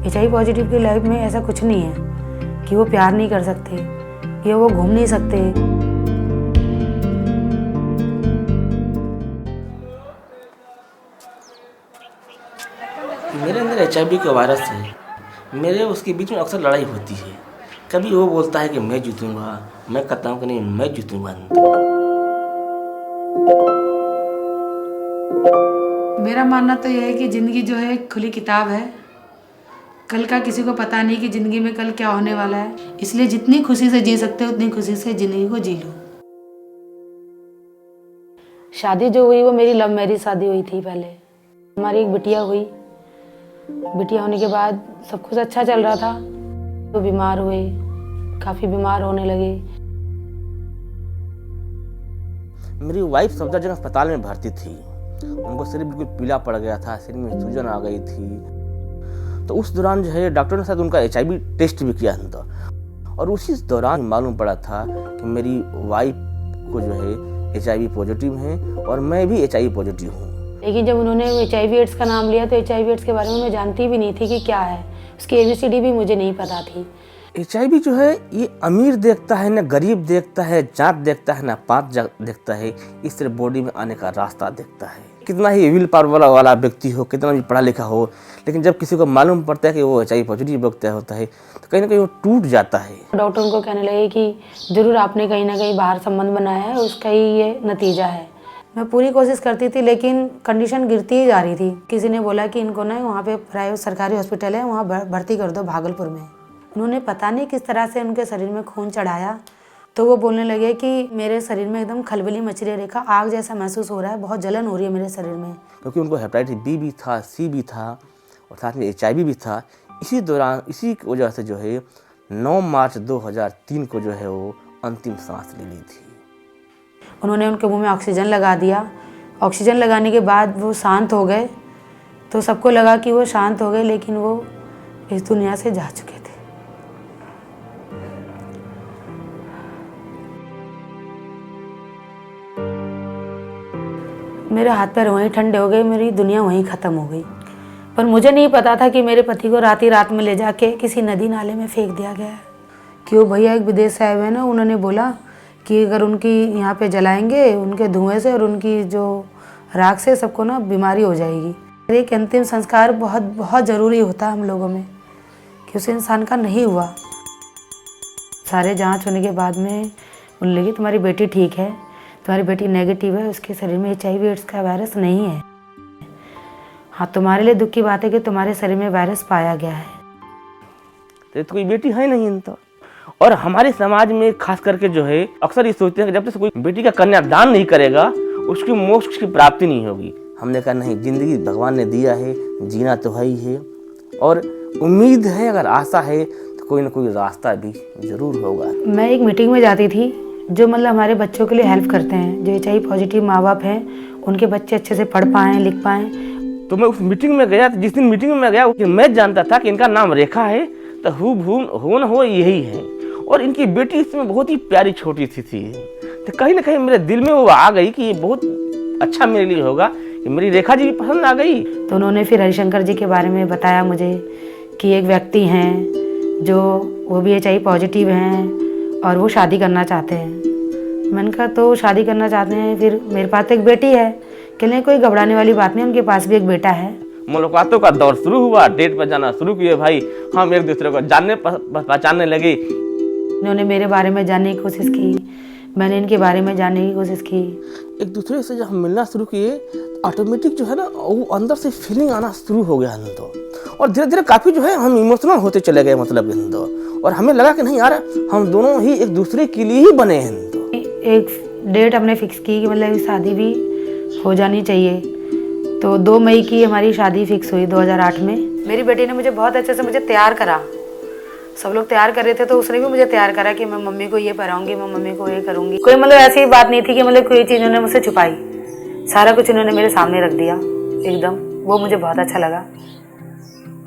HIV positive की life में ऐसा कुछ नहीं है कि वो प्यार नहीं कर सकते या वो घूम नहीं सकते। मेरे अंदर HIV का वायरस है। मेरे उसके बीच में अक्सर लड़ाई होती है। कभी वो बोलता है कि मैं जीतूंगा, मैं कहता हूँ कि नहीं मैं जीतूंगा। मेरा मानना तो यह है कि ज़िंदगी जो है एक खुली किताब है। कल का किसी को पता नहीं कि ज़िंदगी में कल क्या होने वाला है, इसलिए जितनी खुशी से जी सकते हो उतनी खुशी से ज़िंदगी को जी लो। शादी जो हुई वो मेरी लव मैरिज शादी हुई थी। पहले हमारी एक बिटिया हुई। बिटिया होने के बाद सब कुछ अच्छा चल रहा था, तो बीमार हुए, काफ़ी बीमार होने लगे। मेरी वाइफ सफदरजंग अस्पताल में भर्ती थी। उनको शरीर बिल्कुल पीला पड़ गया था, शरीर में सूजन आ गई थी। तो उस दौरान जो है डॉक्टर ने साथ उनका HIV टेस्ट भी किया था और उसी दौरान मालूम पड़ा था कि मेरी वाइफ को जो है HIV पॉजिटिव है और मैं भी HIV पॉजिटिव हूँ। लेकिन जब उन्होंने HIV एड्स का नाम लिया तो HIV एड्स के बारे में मैं जानती भी नहीं थी कि क्या है, उसकी ABCD भी मुझे नहीं पता थी। HIV जो है ये अमीर देखता है, न गरीब देखता है, जात देखता है, न पात देखता है। इस तरह बॉडी में आने का रास्ता देखता है। कितना ही विल पावर वाला व्यक्ति हो, कितना भी पढ़ा लिखा हो, लेकिन जब किसी को मालूम पड़ता है कि वो HIV पॉजिटिव व्यक्ति होता है तो कहीं ना कहीं वो टूट जाता है। डॉक्टर उनको कहने लगे कि जरूर आपने कहीं ना कहीं बाहर संबंध बनाया है, उसका ही ये नतीजा है। मैं पूरी कोशिश करती थी लेकिन कंडीशन गिरती ही जा रही थी। किसी ने बोला कि इनको ना वहाँ पे प्राइवेट सरकारी हॉस्पिटल है, वहाँ भर्ती कर दो भागलपुर में। उन्होंने पता नहीं किस तरह से उनके शरीर में खून चढ़ाया, तो वो बोलने लगे कि मेरे शरीर में एकदम खलबली मच रही है रेखा, आग जैसा महसूस हो रहा है, बहुत जलन हो रही है मेरे शरीर में। क्योंकि उनको हेपेटाइटिस B भी था, C भी था और साथ में HIV भी था। इसी दौरान इसी वजह से जो है 9 मार्च 2003 को जो है वो अंतिम सांस ले ली थी। उन्होंने उनके मुंह में ऑक्सीजन लगा दिया। ऑक्सीजन लगाने के बाद वो शांत हो गए, तो सबको लगा कि वो शांत हो गए, लेकिन वो इस दुनिया से जा चुके थे। मेरे हाथ पैर वहीं ठंडे हो गए, मेरी दुनिया वहीं ख़त्म हो गई। पर मुझे नहीं पता था कि मेरे पति को रात ही रात में ले जाके किसी नदी नाले में फेंक दिया गया है। कि वो भैया एक विदेश से आए हुए हैं ना, उन्होंने बोला कि अगर उनकी यहाँ पे जलाएंगे, उनके धुएं से और उनकी जो राख से सबको ना बीमारी हो जाएगी। एक अंतिम संस्कार बहुत बहुत ज़रूरी होता है हम लोगों में, कि उस इंसान का नहीं हुआ। सारे जांच होने के बाद में बोलने लगी तुम्हारी बेटी ठीक है, तुम्हारी बेटी नेगेटिव है, उसके शरीर में HIV एड्स का वायरस नहीं है। हाँ, तुम्हारे लिए दुख की बात है कि तुम्हारे शरीर में वायरस पाया गया है। तो कोई बेटी है नहीं तो। और हमारे समाज में खास करके जो है अक्सर ये सोचते हैं कि जब तक कोई बेटी का कन्यादान नहीं करेगा उसकी मोक्ष की प्राप्ति नहीं होगी। हमने कहा नहीं, जिंदगी भगवान ने दिया है, जीना तो है ही है और उम्मीद है, अगर आशा है तो कोई ना कोई रास्ता भी जरूर होगा। मैं एक मीटिंग में जाती थी जो मतलब हमारे बच्चों के लिए हेल्प करते हैं, जो HIV पॉजिटिव माँ बाप हैं, उनके बच्चे अच्छे से पढ़ पाएँ, लिख पाएँ। तो मैं उस मीटिंग में गया। जिस दिन मीटिंग में मैं गया मैं जानता था कि इनका नाम रेखा है, तो हो न हो यही है। और इनकी बेटी इसमें बहुत ही प्यारी छोटी सी थी। तो कहीं ना कहीं मेरे दिल में वो आ गई कि ये बहुत अच्छा मेरे लिए होगा, कि मेरी रेखा जी भी पसंद आ गई। तो उन्होंने फिर हरिशंकर जी के बारे में बताया मुझे कि एक व्यक्ति हैं जो वो भी HIV पॉजिटिव हैं और वो शादी करना चाहते हैं। मैंने कहा तो शादी करना चाहते हैं, फिर मेरे पास तो एक बेटी है। कहने कोई घबराने वाली बात नहीं, उनके पास भी एक बेटा है। मुलाकातों का दौर शुरू हुआ, डेट पर जाना शुरू किए भाई। हम एक दूसरे को जानने पहचानने लगे। इन्होंने मेरे बारे में जानने की कोशिश की, मैंने इनके बारे में जानने की कोशिश की। एक दूसरे से जब हम मिलना शुरू किए ऑटोमेटिक जो है ना वो अंदर से फीलिंग आना शुरू हो गया अंदर, और धीरे धीरे काफ़ी जो है हम इमोशनल होते चले गए मतलब अंदर। और हमें लगा कि नहीं यार, हम दोनों ही एक दूसरे के लिए ही बने हैं। एक डेट हमने फिक्स की कि मतलब शादी भी हो जानी चाहिए। तो 2 मई की हमारी शादी फिक्स हुई 2008 में। मेरी बेटी ने मुझे बहुत अच्छे से मुझे तैयार करा। सब लोग तैयार कर रहे थे तो उसने भी मुझे तैयार करा कि मैं मम्मी को ये पहनाऊंगी, मैं मम्मी को ये करूंगी। कोई मतलब ऐसी बात नहीं थी कि मतलब कोई चीज़ उन्होंने मुझसे छुपाई। सारा कुछ उन्होंने मेरे सामने रख दिया एकदम। वो मुझे बहुत अच्छा लगा।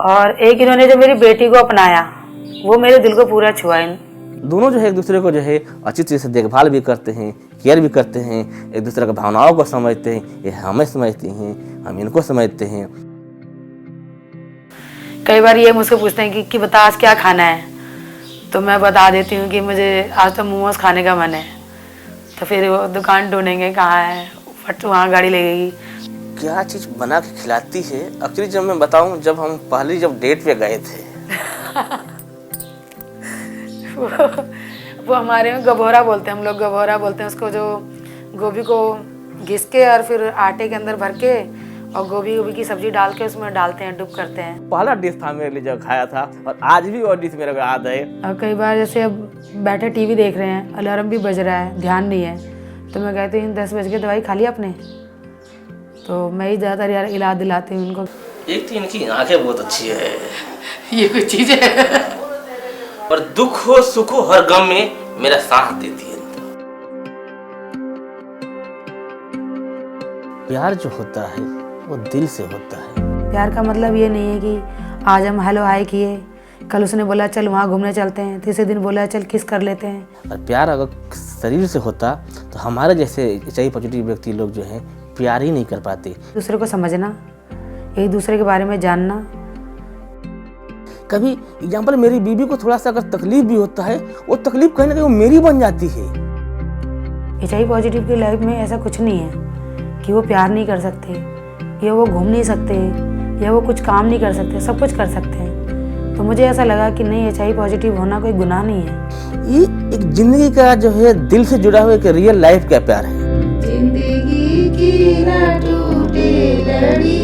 और एक इन्होंने जो मेरी बेटी को अपनाया, वो मेरे दिल को पूरा छुआ। दोनों जो है एक दूसरे को जो है अच्छी तरह से देखभाल भी करते हैं, केयर भी करते हैं, एक दूसरे की भावनाओं को समझते हैं। ये हमें समझते हैं, हम इनको समझते हैं। कई बार ये मुझसे पूछते हैं कि बता आज क्या खाना है, तो मैं बता देती हूँ कि मुझे आज तो मोमोज खाने का मन है। तो फिर वो दुकान ढूंढेंगे कहाँ है, फट वहाँ गाड़ी लगेगी। क्या चीज़ बना के खिलाती है। एक्चुअली जब मैं बताऊँ, जब हम पहले जब डेट पे गए थे वो हमारे में गभोरा बोलते हैं, हम लोग गभोरा बोलते हैं उसको, जो गोभी को घिस के और फिर आटे के अंदर भर के और गोभी की सब्जी डाल के उसमें डालते हैं, डुब करते हैं। पहला डिश था मेरे लिए जब खाया था, और आज भी वो डिश मेरे को याद है। और कई बार जैसे अब बैठे टीवी देख रहे हैं, अलार्म भी बज रहा है, ध्यान नहीं है, तो मैं कहती हूँ 10 बज के दवाई खा ली आपने, तो मैं ही ज़्यादातर यार इलाज दिलाती हूँ उनको। एक तो इनकी आंखें बहुत अच्छी है, ये कुछ चीज़ है। और दुख हो सुख हो हर गम में मेरा साथ देती है। प्यार जो होता है वो दिल से होता है। प्यार का मतलब ये नहीं है कि आज हम हेलो हाय किए, कल उसने बोला चल वहाँ घूमने चलते हैं, तीसरे दिन बोला चल किस कर लेते हैं। और प्यार अगर शरीर से होता तो हमारे जैसे HIV पॉजिटिव व्यक्ति लोग जो हैं प्यार ही नहीं कर पाते। दूसरे को समझना, एक दूसरे के बारे में जानना। कभी एग्जाम्पल मेरी बीवी को थोड़ा सा अगर तकलीफ भी होता है, वो तकलीफ कहीं ना कहीं वो मेरी बन जाती है। HIV पॉजिटिव की लाइफ में ऐसा कुछ नहीं है कि वो प्यार नहीं कर सकते, या वो घूम नहीं सकते, या वो कुछ काम नहीं कर सकते, सब कुछ कर सकते हैं। तो मुझे ऐसा लगा कि नहीं, HIV पॉजिटिव होना कोई गुनाह नहीं है। ये एक जिंदगी का जो है दिल से जुड़ा हुआ एक रियल लाइफ का प्यार है। जिंदगी की ना टूटे लड़ी,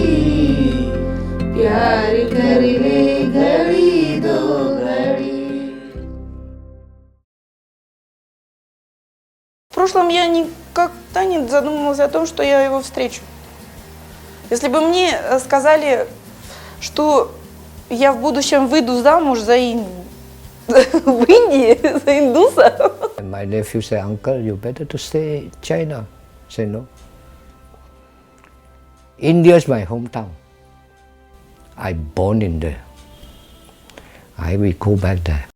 प्यार कर ले घड़ी दो घड़ी। В прошлом я никогда не задумывалась о том, что я его встречу. Если бы мне сказали, что я в будущем выйду замуж за в Индии, за индуса. My nephew said, "Uncle, you better to stay in China." I said, "No. India is my hometown. I born in there. I will go back there."